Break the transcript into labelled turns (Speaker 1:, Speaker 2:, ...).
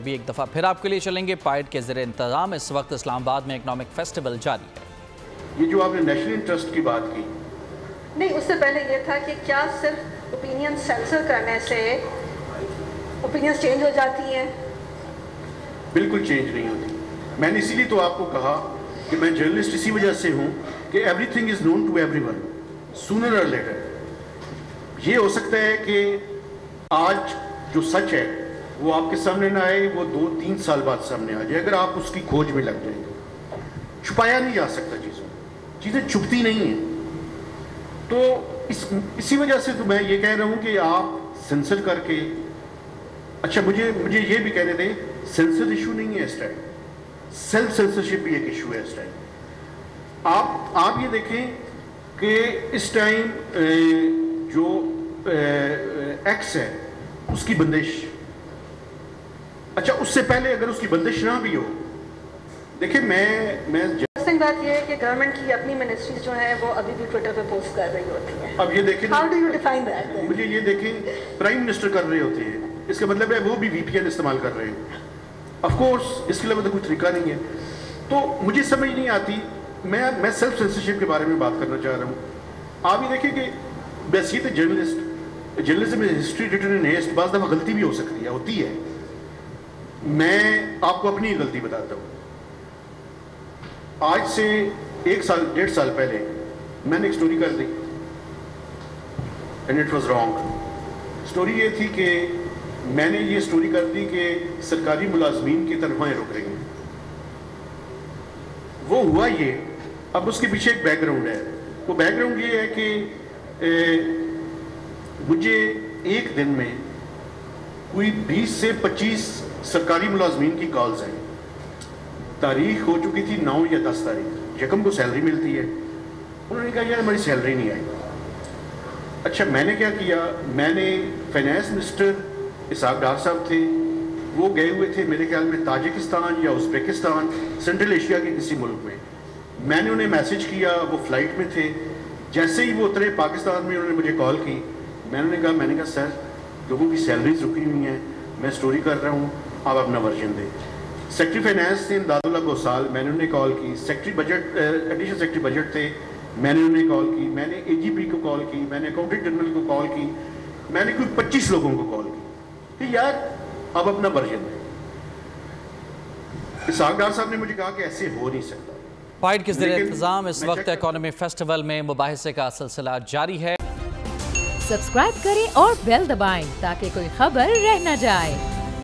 Speaker 1: بھی ایک دفعہ پھر آپ کے لیے چلیں گے پائٹ کے زیر انتظام اس وقت اسلام آباد میں اکنامک فیسٹیول جاری ہے۔
Speaker 2: یہ جو آپ نے نیشنل انٹرسٹ کی بات کی،
Speaker 3: نہیں، اس سے پہلے یہ تھا کہ کیا صرف اوپینین سینسر کرنے سے اوپینینز چینج ہو جاتی ہیں؟
Speaker 2: بالکل چینج نہیں ہوتی۔ میں نے اسی لیے تو آپ کو کہا کہ میں جرنلسٹ اسی وجہ سے ہوں کہ everything is known to everyone sooner اور لیٹر۔ یہ ہو سکتا ہے کہ آج جو سچ ہے وہ آپ کے سامنے نہ آئے، وہ 2-3 سال بعد سامنے آ جائے اگر آپ اس کی کھوج میں لگ جائیں گے۔ چھپایا نہیں جا سکتا چیزیں چھپتی نہیں ہیں۔ تو اسی وجہ سے تو میں یہ کہہ رہا ہوں کہ آپ سینسر کر کے، اچھا مجھے یہ بھی کہنے دیں، سینسر ایشو نہیں ہے اس ٹائم، سیلف سینسرشپ بھی ایک ایشو ہے اس ٹائم۔ آپ یہ دیکھیں کہ اس ٹائم جو ایکس ہے اس کی بندش، اچھا اس سے پہلے اگر اس کی بندش نہ بھی ہو، دیکھیں میں
Speaker 3: بات یہ ہے کہ گورنمنٹ کی اپنی منسٹریز جو ہیں وہ ابھی بھی ٹویٹر پہ پوسٹ کر رہی ہوتی ہیں۔
Speaker 2: اب یہ دیکھیں،
Speaker 3: how do you define that?
Speaker 2: مجھے یہ دیکھیں پرائم منسٹر کر رہے ہوتے ہیں، اس کا مطلب ہے وہ بھی وی پی این استعمال کر رہے ہیں۔ آف کورس اس کے علاوہ تو کوئی طریقہ نہیں ہے۔ تو مجھے سمجھ نہیں آتی، میں سیلف سینسرشپ کے بارے میں بات کرنا چاہ رہا ہوں۔ آپ یہ دیکھیں کہ بحیثیت جرنلزم میں ہسٹری ریٹن ان ہیسٹ، بعض دفعہ غلطی بھی ہو سکتی ہے، ہوتی ہے۔ میں آپ کو اپنی غلطی بتاتا ہوں۔ آج سے 1-1.5 سال پہلے میں نے ایک سٹوری کر the end it was wrong. Story یہ تھی کہ میں نے یہ سٹوری کر دی کہ سرکاری ملازمین کی تنخواہیں رک رہی ہیں۔ وہ ہوا یہ، اب اس کے پیچھے ایک بیک گراؤنڈ ہے۔ وہ بیک گراؤنڈ یہ ہے کہ مجھے ایک دن میں کوئی 20 سے 25 سرکاری ملازمین کی کالز آئیں۔ تاریخ ہو چکی تھی 9 یا 10 تاریخ، یکم کو سیلری ملتی ہے۔ انہوں نے کہا یار ہماری سیلری نہیں آئی۔ اچھا میں نے کیا کیا، میں نے فائنانس منسٹر اسحاق ڈار صاحب تھے، وہ گئے ہوئے تھے میرے خیال میں تاجکستان یا ازبیکستان، سینٹرل ایشیا کے کسی ملک میں نے انہیں میسج کیا، وہ فلائٹ میں تھے۔ جیسے ہی وہ اترے پاکستان میں، انہوں نے مجھے کال کی۔ میں نے کہا سر لوگوں کی سیلریز رکی ہوئی ہیں، میں سٹوری کر رہا ہوں، آپ اپنا ورژن دیں۔ سیکٹری فائنانس تھے امداد اللہ گوسال، میں نے انہیں کال کی۔ Secretary budget, additional secretary budget تھے، میں نے انہیں کال کی۔ میں نے اے جی پی کو کال کی، میں نے اکاؤنٹنٹ جنرل کو کال کی، میں نے کوئی 25 لوگوں کو کال کی کہ یار اب اپنا ورژن دیں۔ اسحاق ڈار صاحب نے مجھے کہا کہ ایسے ہو نہیں سکتا۔
Speaker 1: پائٹ کے زیر انتظام اس وقت اکانومی فیسٹیول میں مباحثے کا سلسلہ جاری ہے۔
Speaker 4: سبسکرائب کریں اور بیل دبائیں تاکہ کوئی خبر رہ نہ جائے۔